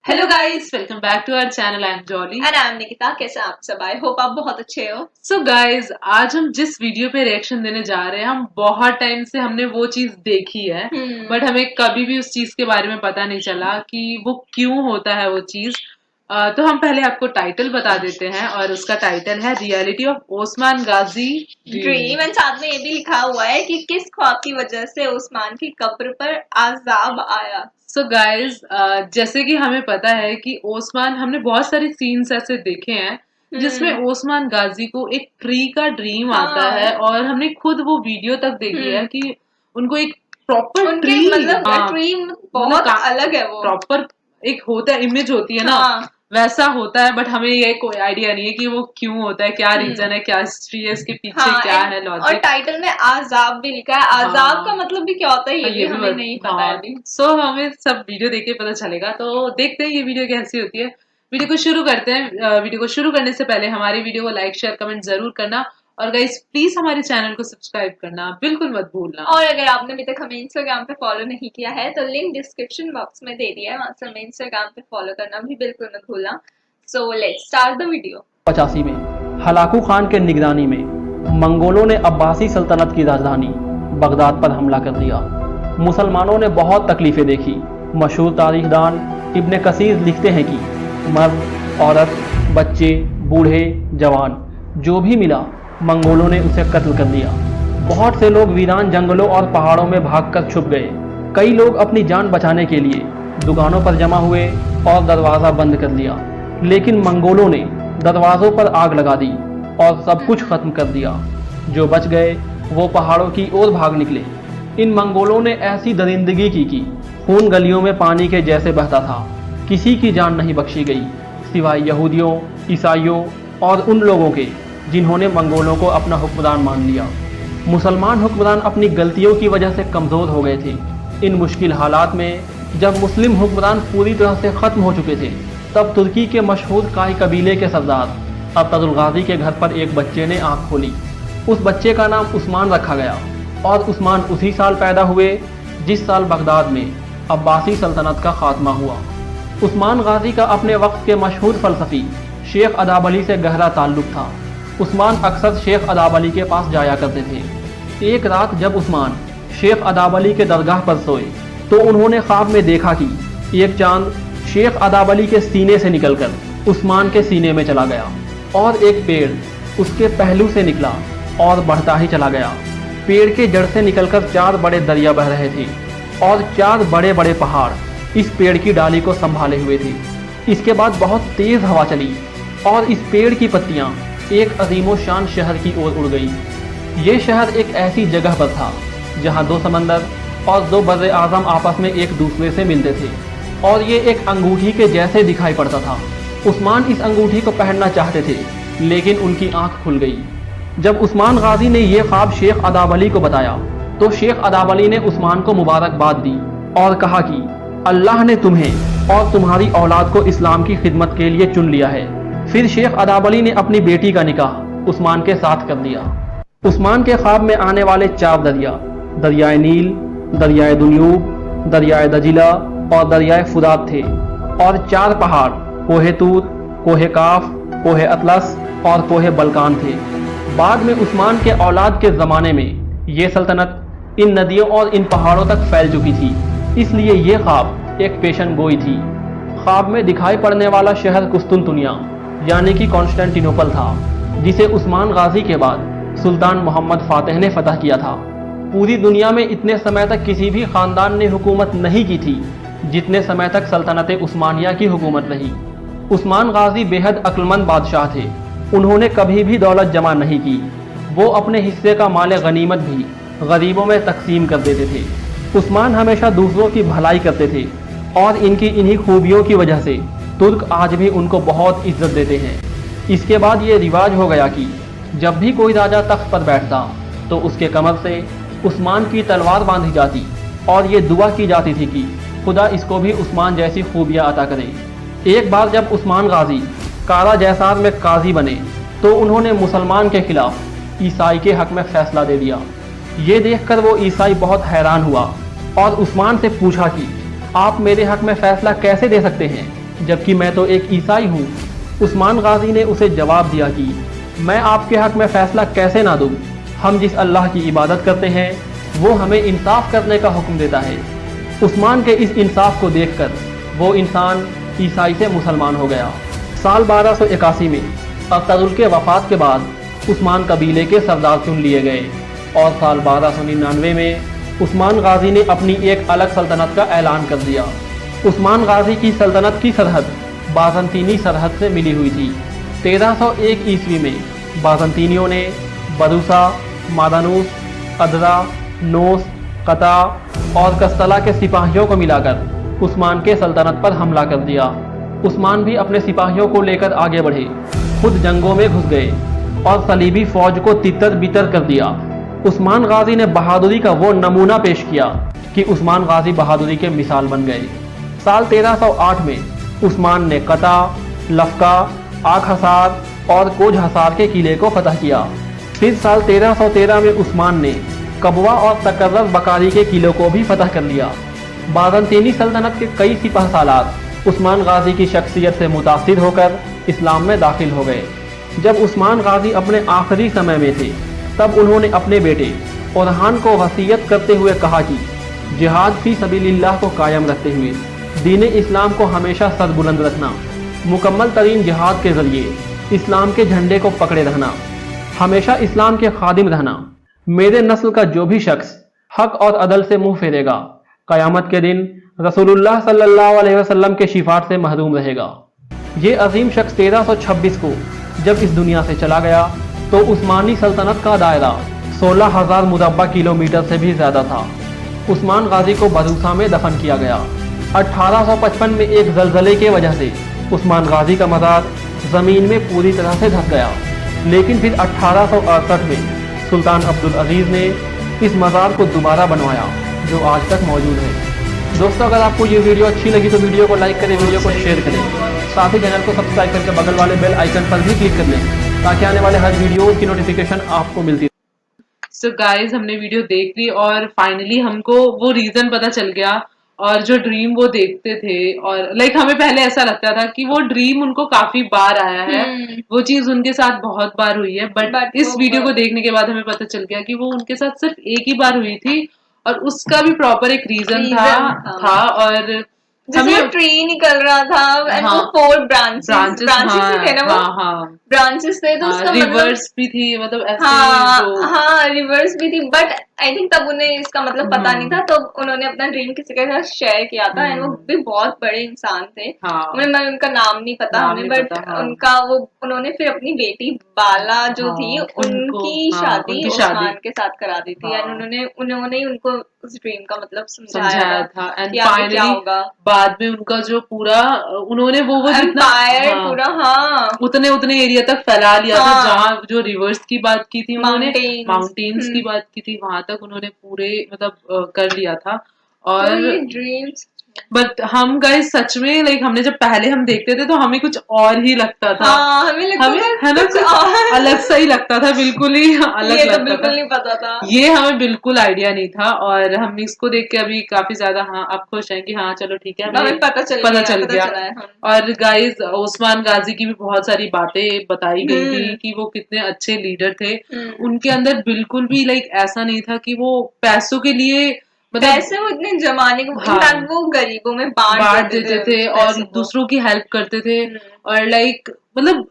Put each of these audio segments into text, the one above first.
Hello guys, welcome back to our channel. I am Jolly and I am Nikita. कैसे हैं आप सब? आई होप आप बहुत अच्छे हो। सो गाइस, आज हम जिस वीडियो पे रिएक्शन देने जा रहे हैं, हम बहुत टाइम से हमने वो चीज देखी है, बट हमें कभी भी उस चीज के बारे में पता नहीं चला कि वो क्यों होता है वो चीज। तो हम पहले आपको टाइटल बता देते हैं, और उसका टाइटल है reality of Osman Ghazi dream. And साथ में ये भी लिखा हुआ है कि किस ख्वाब की वजह से उस्मान की कब्र पर आजाब आया। सो गाइज, जैसे कि हमें पता है कि ओस्मान, हमने बहुत सारे सीन्स ऐसे देखे हैं जिसमें ओस्मान गाजी को एक ट्री का ड्रीम आता हाँ। है, और हमने खुद वो वीडियो तक देखी है कि उनको एक प्रॉपर उनके ट्री, मतलब ट्री बहुत अलग है वो। प्रॉपर एक होता है, इमेज होती है ना, हाँ। वैसा होता है, बट हमें ये कोई आइडिया नहीं है कि वो क्यों होता है, क्या रीजन है, क्या हिस्ट्री है, इसके पीछे हाँ, क्या है और लॉजिक। टाइटल में आजाब भी लिखा है। आजाब का मतलब भी क्या होता है ये भी हमें नहीं पता है अभी। सो हमें सब वीडियो देख के पता चलेगा। तो देखते हैं ये वीडियो कैसी होती है। वीडियो को शुरू करते हैं। वीडियो को शुरू करने से पहले हमारी वीडियो को लाइक शेयर कमेंट जरूर करना, और गाइस प्लीज हमारे चैनल को सब्सक्राइब करना बिल्कुल मत भूलना। और अगर आपने अभी तक हमें इंस्टाग्राम पे फॉलो नहीं किया है तो लिंक डिस्क्रिप्शन बॉक्स में दे दिया है, वहां से हमें इंस्टाग्राम पे फॉलो करना भी बिल्कुल मत भूलना। So let's start the video. 85 में हलाकू खान के निगरानी में मंगोलों ने अब्बासी सल्तनत की राजधानी बगदाद पर हमला कर दिया। मुसलमानों ने बहुत तकलीफें देखी। मशहूर तारीखदान इब्ने कसीर लिखते हैं कि मर्द, औरत, बच्चे, बूढ़े, जवान, जो भी मिला मंगोलों ने उसे कत्ल कर दिया। बहुत से लोग वीरान जंगलों और पहाड़ों में भागकर छुप गए। कई लोग अपनी जान बचाने के लिए दुकानों पर जमा हुए और दरवाज़ा बंद कर दिया, लेकिन मंगोलों ने दरवाज़ों पर आग लगा दी और सब कुछ खत्म कर दिया। जो बच गए वो पहाड़ों की ओर भाग निकले। इन मंगोलों ने ऐसी दरिंदगी की कि खून गलियों में पानी के जैसे बहता था। किसी की जान नहीं बख्शी गई सिवाय यहूदियों, ईसाइयों और उन लोगों के जिन्होंने मंगोलों को अपना हुक्मरान मान लिया। मुसलमान हुक्मरान अपनी गलतियों की वजह से कमज़ोर हो गए थे। इन मुश्किल हालात में जब मुस्लिम हुक्मरान पूरी तरह से ख़त्म हो चुके थे, तब तुर्की के मशहूर काई कबीले के सरदार अब्दुल गाजी के घर पर एक बच्चे ने आंख खोली। उस बच्चे का नाम उस्मान रखा गया, और उस्मान उसी साल पैदा हुए जिस साल बगदाद में अब्बासी सल्तनत का खात्मा हुआ। उस्मान गाजी का अपने वक्त के मशहूर फ़लसफ़ी शेख अदाब अली से गहरा ताल्लुक़ था। उस्मान अक्सर शेख अदाब अली के पास जाया करते थे। एक रात जब उस्मान शेख अदाब अली के दरगाह पर सोए तो उन्होंने ख्वाब में देखा कि एक चांद शेख अदाब अली के सीने से निकलकर उस्मान के सीने में चला गया, और एक पेड़ उसके पहलू से निकला और बढ़ता ही चला गया। पेड़ के जड़ से निकलकर 4 बड़े दरिया बह रहे थे, और 4 बड़े बड़े पहाड़ इस पेड़ की डाली को संभाले हुए थे। इसके बाद बहुत तेज हवा चली, और इस पेड़ की पत्तियां एक अजीमो शान शहर की ओर उड़ गई। ये शहर एक ऐसी जगह पर था जहां 2 समंदर और 2 बर्रे आज़म आपस में एक दूसरे से मिलते थे, और ये एक अंगूठी के जैसे दिखाई पड़ता था। उस्मान इस अंगूठी को पहनना चाहते थे, लेकिन उनकी आंख खुल गई। जब उस्मान गाजी ने यह ख्वाब शेख अदाब अली को बताया तो शेख अदाब अली ने उस्मान को मुबारकबाद दी और कहा कि अल्लाह ने तुम्हें और तुम्हारी औलाद को इस्लाम की खिदमत के लिए चुन लिया है। फिर शेख अदाब अली ने अपनी बेटी का निकाह उस्मान के साथ कर दिया। उस्मान के ख्वाब में आने वाले 4 दरिया, दरियाए नील, दरियाए दुन्यूब, दरियाए दजिला और दरियाए फुरात थे, और 4 पहाड़ कोहे तूर, कोहे काफ, कोहे अतलस और कोहे बलकान थे। बाद में उस्मान के औलाद के ज़माने में ये सल्तनत इन नदियों और इन पहाड़ों तक फैल चुकी थी, इसलिए ये ख्वाब एक पेशन गोई थी। ख्वाब में दिखाई पड़ने वाला शहर कुस्तुनतुनिया यानी कि कॉन्स्टेंटिनोपल था, जिसे उस्मान गाजी के बाद सुल्तान मोहम्मद फातेह ने फतह किया था। पूरी दुनिया में इतने समय तक किसी भी ख़ानदान ने हुकूमत नहीं की थी जितने समय तक सल्तनत उस्मानिया की हुकूमत रही। उस्मान गाजी बेहद अक्लमंद बादशाह थे। उन्होंने कभी भी दौलत जमा नहीं की। वो अपने हिस्से का माल गनीमत भी गरीबों में तकसीम कर देते थे। उस्मान हमेशा दूसरों की भलाई करते थे, और इनकी इन्हीं खूबियों की वजह से तुर्क आज भी उनको बहुत इज्जत देते हैं। इसके बाद ये रिवाज हो गया कि जब भी कोई राजा तख्त पर बैठता तो उसके कमर से उस्मान की तलवार बांधी जाती, और ये दुआ की जाती थी कि खुदा इसको भी उस्मान जैसी खूबियाँ अता करे। एक बार जब उस्मान गाजी कारा जैसार में काजी बने तो उन्होंने मुसलमान के खिलाफ ईसाई के हक में फैसला दे दिया। ये देखकर वो ईसाई बहुत हैरान हुआ और उस्मान से पूछा कि आप मेरे हक में फैसला कैसे दे सकते हैं, जबकि मैं तो एक ईसाई हूँ। उस्मान गाजी ने उसे जवाब दिया कि मैं आपके हक में फैसला कैसे ना दूँ, हम जिस अल्लाह की इबादत करते हैं वो हमें इंसाफ करने का हुक्म देता है। उस्मान के इस इंसाफ को देखकर वो इंसान ईसाई से मुसलमान हो गया। साल 1281 में अख्तरुल के वफात के बाद उस्मान कबीले के सरदार चुन लिए गए और साल 1299 में उस्मान गाजी ने अपनी एक अलग सल्तनत का ऐलान कर दिया। उस्मान गाजी की सल्तनत की सरहद बाज़ंतीनी सरहद से मिली हुई थी। 1301 ईस्वी में बाज़ंतीनियों ने बरूसा, मादानूस, अदरा, नोस, कता और कस्तला के सिपाहियों को मिलाकर उस्मान के सल्तनत पर हमला कर दिया। उस्मान भी अपने सिपाहियों को लेकर आगे बढ़े, खुद जंगों में घुस गए और सलीबी फौज को तितर बितर कर दिया। उस्मान गाजी ने बहादुरी का वो नमूना पेश किया कि उस्मान गाजी बहादुरी के मिसाल बन गए। साल 1308 में उस्मान ने कता, लफका, आख हसार और कोज हसार के किले को फतह किया। फिर साल 1313 में उस्मान ने कबवा और तकर्रर बकारी के किलों को भी फतह कर लिया। बाज़ंतीनी सल्तनत के कई सिपह सालार उस्मान गाजी की शख्सियत से मुतासिर होकर इस्लाम में दाखिल हो गए। जब उस्मान गाजी अपने आखिरी समय में थे तब उन्होंने अपने बेटे ओरहान को वसीयत करते हुए कहा कि जिहाद फी सबीलिल्लाह को कायम रखते हुए दीन इस्लाम को हमेशा सरबुलंद रखना, मुकम्मल तरीन जिहाद के ज़रिए इस्लाम के झंडे को पकड़े रहना, हमेशा इस्लाम के खादिम रहना। मेरे नस्ल का जो भी शख्स हक और अदल से मुंह फेरेगा क़यामत के दिन रसूलुल्लाह सल्लल्लाहु अलैहि वसल्लम के शिफात से महरूम रहेगा। ये अजीम शख्स 1326 को जब इस दुनिया से चला गया तो उस्मानी सल्तनत का दायरा 16,000 मुरब्बा किलोमीटर से भी ज़्यादा था। उस्मान गाजी को बरूसा में दफन किया गया। 1855 में एक जलजले की वजह से उस्मान गाजी का मज़ार ज़मीन में पूरी तरह से धंस गया, लेकिन फिर 1868 में सुल्तान अब्दुल अजीज़ ने इस मज़ार को दोबारा बनवाया जो आज तक मौजूद है। दोस्तों, अगर आपको ये वीडियो अच्छी लगी तो वीडियो को लाइक करें, वीडियो को शेयर करें, साथ ही चैनल को सब्सक्राइब करके बगल वाले बेल आइकन पर भी क्लिक कर लें ताकि आने वाले हर वीडियो की नोटिफिकेशन आपको मिलती रहे। सो गाइज, हमने वीडियो देख ली और फाइनली हमको वो रीजन पता चल गया और जो ड्रीम वो देखते थे और लाइक हमें पहले ऐसा लगता था कि वो ड्रीम उनको काफी बार आया है, वो चीज उनके साथ बहुत बार हुई है, बट इस वीडियो को देखने के बाद हमें पता चल गया कि वो उनके साथ सिर्फ एक ही बार हुई थी और उसका भी प्रॉपर एक रीजन था और जैसे ट्री निकल रहा था एंड वो 4 ब्रांचेस थे ना, वो ब्रांचेस थे तो उसका रिवर्स भी थी, मतलब ऐसे हाँ रिवर्स भी थी, बट आई थिंक तब उन्हें इसका मतलब पता नहीं था, तो उन्होंने अपना ड्रीम किसी के साथ शेयर किया था एंड वो भी बहुत बड़े इंसान थे। उन्हें उनका नाम नहीं पता हमें, बट उनका वो उन्होंने फिर अपनी बेटी बाला जो थी उनकी शादी उस्मान के साथ करा दी थी एंड उन्होंने ही उनको उस ड्रीम का मतलब समझाया था एंड फाइनली बाद में उनका जो पूरा उन्होंने वो एम्पायर पूरा उतने एरिया तक फैला लिया था, जहाँ जो रिवर्स की बात की थी उन्होंने, माउंटेन्स की बात की थी, वहां तक उन्होंने पूरे मतलब कर लिया था। और ड्रीम्स बट हम गाइस सच में लाइक हमने जब पहले हम देखते थे तो हमें कुछ और ही लगता था, हमें है ना कुछ अलग सा ही लगता था, बिल्कुल ही अलग ये तो बिल्कुल नहीं पता था, ये हमें बिल्कुल आइडिया नहीं था और हम इसको देख के अभी काफी ज्यादा आप खुश हैं कि हाँ चलो ठीक है, हमें पता चल गया। और गाइस उस्मान गाजी की भी बहुत सारी बातें बताई गई थी कि वो कितने अच्छे लीडर थे, उनके अंदर बिल्कुल भी लाइक ऐसा नहीं था कि वो पैसों के लिए पैसे वो इतने जमाने को वो गरीबों में बांट देते थे और दूसरों की हेल्प करते थे और लाइक मतलब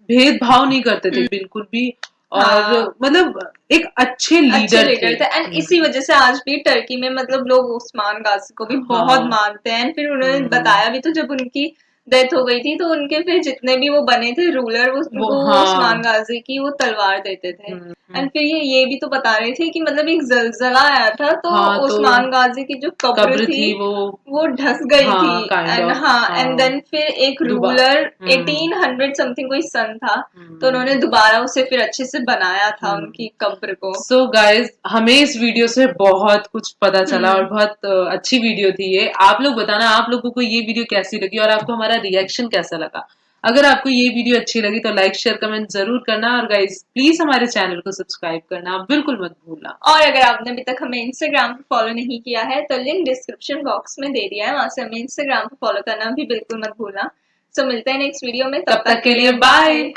भेदभाव नहीं करते थे बिल्कुल भी, और मतलब एक अच्छे लीडर थे एंड इसी वजह से आज भी टर्की में मतलब लोग उस्मान गाजी को भी बहुत मानते हैं। फिर उन्होंने बताया भी तो जब उनकी डेथ हो गई थी तो उनके फिर जितने भी वो बने थे रूलर वो उस्मान गाजी की वो तलवार देते थे एंड फिर ये भी तो बता रहे थे कि मतलब एक जलजला आया था तो उस्मान गाजी की जो कब्र थी वो ढस गई थी एंड देन फिर एक रूलर 1800 समथिंग कोई सन था तो उन्होंने दोबारा उसे फिर अच्छे से बनाया था उनकी कब्र को। सो गाइज, हमें इस वीडियो से बहुत कुछ पता चला और बहुत अच्छी वीडियो थी ये। आप लोग बताना आप लोगों को ये वीडियो कैसी लगी और आपको हमारा रिएक्शन कैसा लगा। अगर आपको ये वीडियो अच्छी लगी तो लाइक शेयर कमेंट जरूर करना और गाइस प्लीज हमारे चैनल को सब्सक्राइब करना बिल्कुल मत भूलना। और अगर आपने अभी तक हमें इंस्टाग्राम पे फॉलो नहीं किया है तो लिंक डिस्क्रिप्शन बॉक्स में दे दिया है, वहां से हमें इंस्टाग्राम पे फॉलो करना भी बिल्कुल मत भूलना। सो मिलते हैं नेक्स्ट वीडियो में, तब तक के लिए बाय।